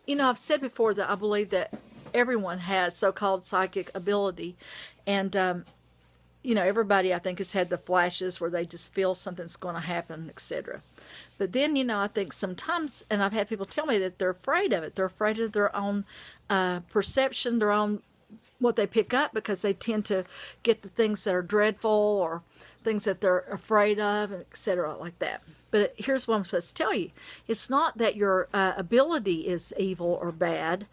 I've said before that I believe that everyone has so-called psychic ability, and everybody I think has had the flashes where they just feel something's going to happen, etc. But then, I think sometimes, and I've had people tell me that they're afraid of it. They're afraid of their own perception, their own what they pick up, because they tend to get the things that are dreadful or things that they're afraid of, etc., like that. But here's what I'm supposed to tell you. It's not that your ability is evil or bad.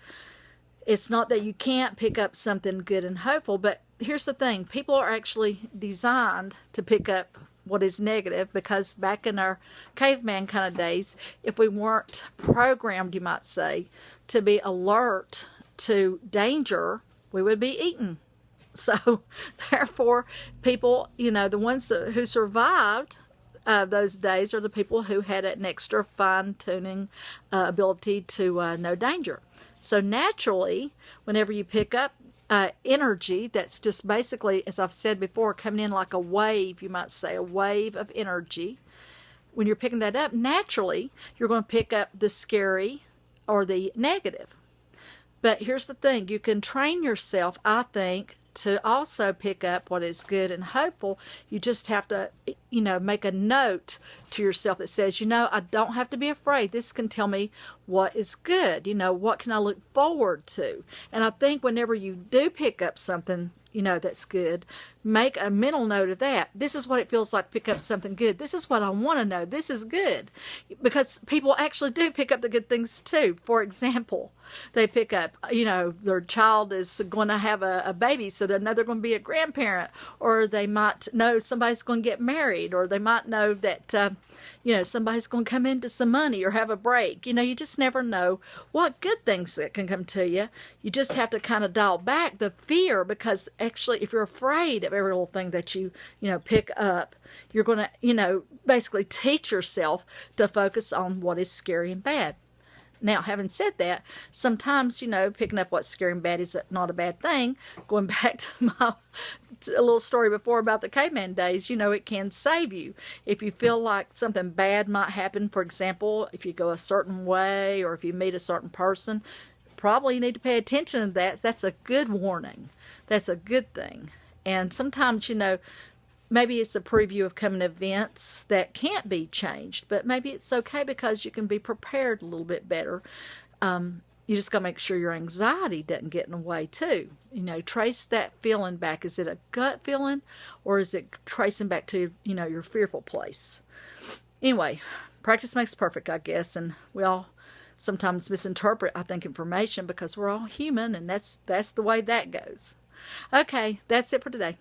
It's not that you can't pick up something good and hopeful, but here's the thing. People are actually designed to pick up what is negative, because back in our caveman kind of days, if we weren't programmed, you might say, to be alert to danger, we would be eaten. So therefore, people, the ones who survived those days are the people who had an extra fine-tuning ability to know danger. So naturally, whenever you pick up energy that's just basically, as I've said before, coming in like a wave, you might say, a wave of energy. When you're picking that up, naturally, you're going to pick up the scary or the negative. But here's the thing. You can train yourself, I think, to also pick up what is good and hopeful. You just have to, make a note to yourself that says, I don't have to be afraid. This can tell me what is good. What can I look forward to? And I think whenever you do pick up something, that's good, make a mental note of that. This is what it feels like to pick up something good. This is what I want to know. This is good. Because people actually do pick up the good things too. For example, they pick up, their child is going to have a baby, so they know they're going to be a grandparent, or they might know somebody's going to get married, or they might know that, somebody's going to come into some money or have a break. You just never know what good things that can come to you. You just have to kind of dial back the fear, because actually if you're afraid of every little thing that you pick up, you're going to, basically teach yourself to focus on what is scary and bad. Now, having said that, sometimes, picking up what's scary and bad is not a bad thing. Going back to a little story before about the caveman days, it can save you. If you feel like something bad might happen, for example, if you go a certain way or if you meet a certain person, probably you need to pay attention to that. That's a good warning. That's a good thing. And sometimes, maybe it's a preview of coming events that can't be changed, but maybe it's okay because you can be prepared a little bit better. You just got to make sure your anxiety doesn't get in the way too. Trace that feeling back. Is it a gut feeling, or is it tracing back to, your fearful place? Anyway, practice makes perfect, I guess, and we all sometimes misinterpret, I think, information because we're all human, and that's the way that goes. Okay, that's it for today.